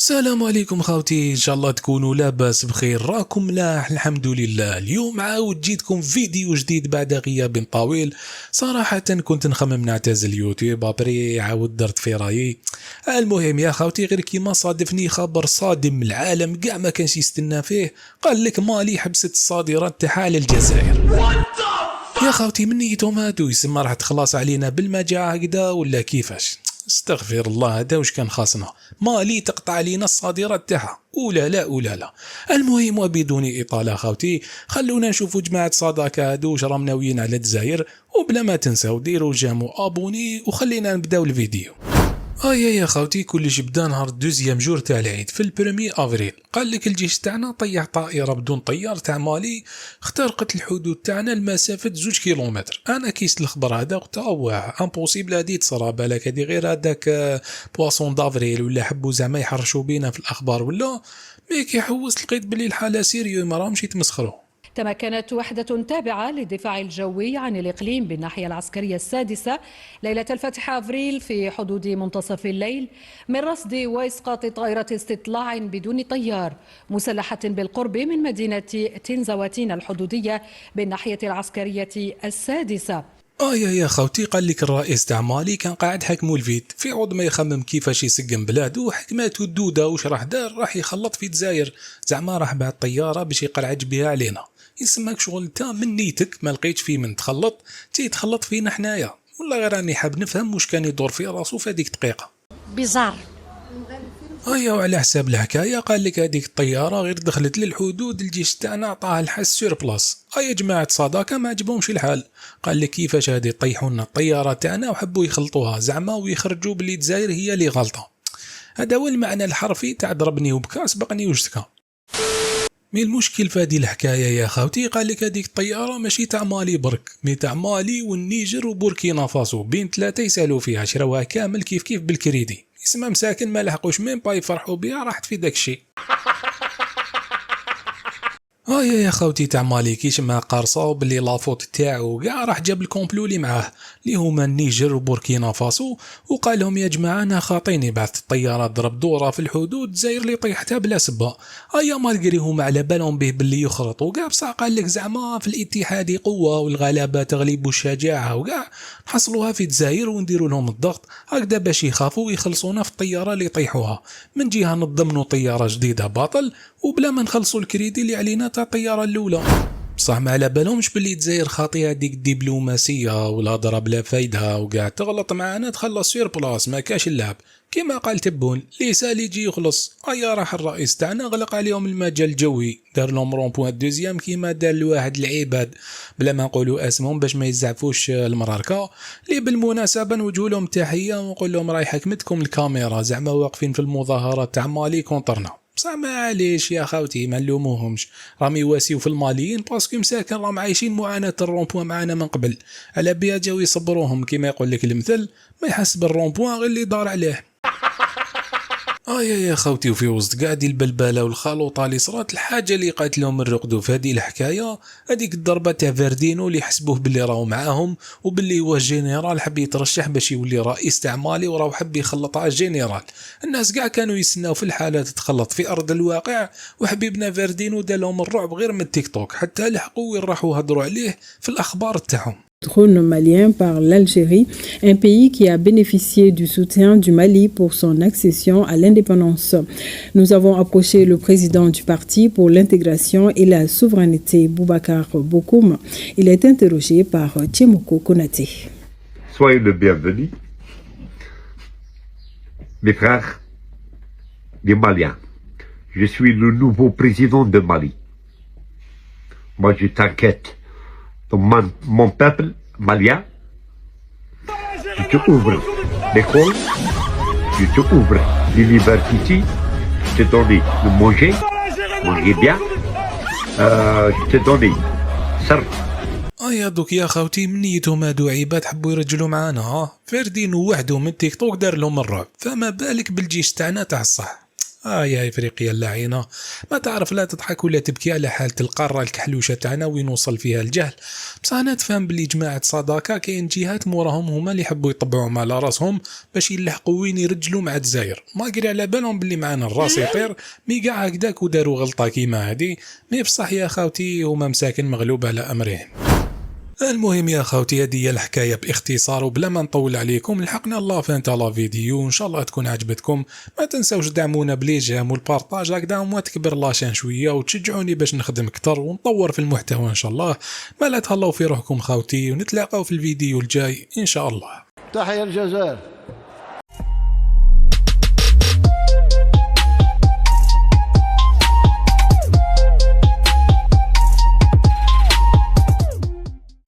السلام عليكم خاوتي، ان شاء الله تكونوا لاباس بخير. راكم ملاح الحمد لله. اليوم عاود جيتكم فيديو جديد بعد غياب طويل. صراحة كنت نخمم نعتزل اليوتيوب ابري عاود درت في رايي. المهم يا خاوتي، غير كيما صادفني خبر صادم من العالم كاع ما كانش يستنى فيه. قال لك مالي حبست الصادرات تاعها للجزائر. يا خاوتي من نيتهم هادو يسمى راح تخلص علينا بالمجاعة هكذا ولا كيفاش؟ استغفر الله، هذا واش كان خاصنا؟ مالي تقطع علينا الصادرات تاعها ولا لا ولا لا. المهم وبدون اطاله خاوتي، خلونا نشوفوا جماعه صداقه هادو واش راهم ناويين على الجزائر، وبلا ما تنساو ديروا جيم ابوني وخلينا نبداو الفيديو. يا خاوتي، كلش بدا نهار دوزيام جور تاع العيد في البرمي افريل. قال لك الجيش تاعنا طيح طائره بدون طيار تاع مالي اخترقت الحدود تاعنا لمسافه 2 كيلومتر. انا كيس الخبر هذا قلت واه امبوسيبل هادي تصرا، بالك هادي غير هذاك بواسون دافريل ولا حبوا زعما يحرشوا بينا في الاخبار ولا مي كي حوست لقيت بلي الحاله سيريو ما راهمش يتمسخروا. تمكنت وحدة تابعة للدفاع الجوي عن الإقليم بالناحية العسكرية السادسة ليلة الفتح أفريل في حدود منتصف الليل من رصد وإسقاط طائرة استطلاع بدون طيار مسلحة بالقرب من مدينة تنزواتين الحدودية بالناحية العسكرية السادسة. يا خوتي، قال لك الرئيس تاع مالي كان قاعد حكمو الفيد في عوض ما يخمم كيفاش يسقم بلادو، حكماتو الدوده واش راح دار؟ راح يخلط في الجزائر، زعما راح بعد طياره باش يقرعج بها علينا. يسماك شغل انت من نيتك ما لقيتش فيه من تخلط تخلط فينا حنايا. والله غير راني حاب نفهم واش كان يدور في راسو في هذيك الدقيقه. بيزار. وعلى حساب الحكايه قال لك هذيك الطياره غير دخلت للحدود الجيش تاعنا عطاها الحس سور بلاص. يا جماعه صداقه ما عجبهمش الحال. قال لك كيفاش هذه يطيحوا لنا الطياره تاعنا وحبوا يخلطوها زعما ويخرجوا باللي الجزائر هي اللي غلطه. هذا هو المعنى الحرفي تاع ضربني وبكا سبقني وجدك. مي المشكل في هذه الحكايه يا خاوتي، قال لك هذيك الطياره ماشي تاع مالي برك، مي تاع مالي والنيجر وبوركينا فاسو، بين ثلاثه يسالوا فيها شراوها كامل كيف بالكريدي. يسمى مساكن ما لحقوش ميم با يفرحوا بها، راحت في داك الشيء. يا خوتي تاع مالي كيش ما قارصه باللي لافوت تاعو كاع راح جاب الكومبلو اللي معاه اللي هما النيجر وبوركينا فاسو، وقال لهم يا جماعه انا خاطيني بعث الطياره ضرب دوره في الحدود الجزائر اللي طيحتها بلا سبه. مالغري هما على بالهم به باللي يخرطوا كاع، بصح قال لك زعما في الاتحاد قوه والغلبه تغلب الشجاعه، وكاع نحصلوها في الجزائر ونديروا لهم الضغط هكذا باش يخافوا ويخلصونا في الطياره اللي يطيحوها. من جهه نضمنوا طياره جديده باطل وبلا ما نخلصوا الكريدي اللي علينا تاع الطياره الاولى. بصح ما على بالهمش باللي الجزائر خاطيه هذيك الدبلوماسيه والهضره بلا فايده، وكاع تغلط معانا تخلص سير بلاص ما كاش اللعب. كما قال تبون اللي سال يجي يخلص. راح الرئيس تاعنا غلق عليهم المجال الجوي، دار لهم رون بوان دوزيام كيما دار لواحد العباد بلا ما نقولوا اسمهم باش ما يزعفوش المراركه، اللي بالمناسبه نوجه لهم تحيه ونقول لهم راهي حكمتكم الكاميرا زعما واقفين في المظاهرات تاع مالي كونطرنا. بصح معليش يا خاوتي ما نلوموهمش، راهم يواسيو في الماليين باسكو مساكن راهم عايشين معاناه الرومبوان معانا من قبل، على بها جاو يصبروهم كيما يقول لك المثل ما يحسب الرومبوان غير اللي دار عليه. يا خوتي، وفي وسط قاعد البلبله والخلوطه اللي صرات، الحاجه اللي قاتلهم الرقدو في هذه الحكايه هذيك الضربه تاع فيردينو اللي حسبوه باللي راهو معاهم وباللي هو الجنرال حب يترشح باش يولي رئيس تاع مالي وراهو حب يخلطها الجنرال. الناس كاع كانوا يسناو في الحاله تتخلط في ارض الواقع، وحبيبنا فيردينو دار لهم الرعب غير من التيك توك حتى لحقوا وين راحوا هضروا عليه في الاخبار تاعهم. Trône malien par l'Algérie, un pays qui a bénéficié du soutien du Mali pour son accession à l'indépendance. Nous avons approché le président du parti pour l'intégration et la souveraineté, Boubacar Bokoum. Il est interrogé par Tchemoko Konaté. Soyez le bienvenu, mes frères, les Maliens. Je suis le nouveau président de Mali. Moi, je t'inquiète. Mon peuple malien, je te ouvre l'école, je te ouvre l'université, je te donne de manger bien, je te donne صرف. دوك يا خوتي من نيتهم هادو عيبات حبوا يرجلوا معانا. فردينو وحده من تيك توك دار لهم الرعب، فما بالك بالجيش تاعنا تاع الصح. يا افريقيا اللعينه، ما تعرف لا تضحك ولا تبكي على حاله القاره الكحلوشه تاعنا وين وصل فيها الجهل. بصح انا تفهم بلي جماعه صداقه كاين جهات موراهم هما اللي يحبوا يطبعوا على راسهم باش يلحقوا وين يرجلوا مع الجزائر، ما قري على بالهم بلي معانا الراس يطير مي كاع هكذاك وداروا غلطه كيما هادي. مي بصح يا خاوتي هما مساكن مغلوب على امرهم. المهم يا خوتي هذه هي الحكايه باختصار وبلا ما نطول عليكم. لحقنا الله فين تاع لا فيديو، ان شاء الله تكون عجبتكم. ما تنساوش دعمونا بلي جيم والبارطاج هكذا وما تكبر لاشين شويه وتشجعوني باش نخدم اكثر ونطور في المحتوى ان شاء الله. ما لا تهلاو في روحكم خوتي ونتلاقاو في الفيديو الجاي ان شاء الله. تحيا الجزائر.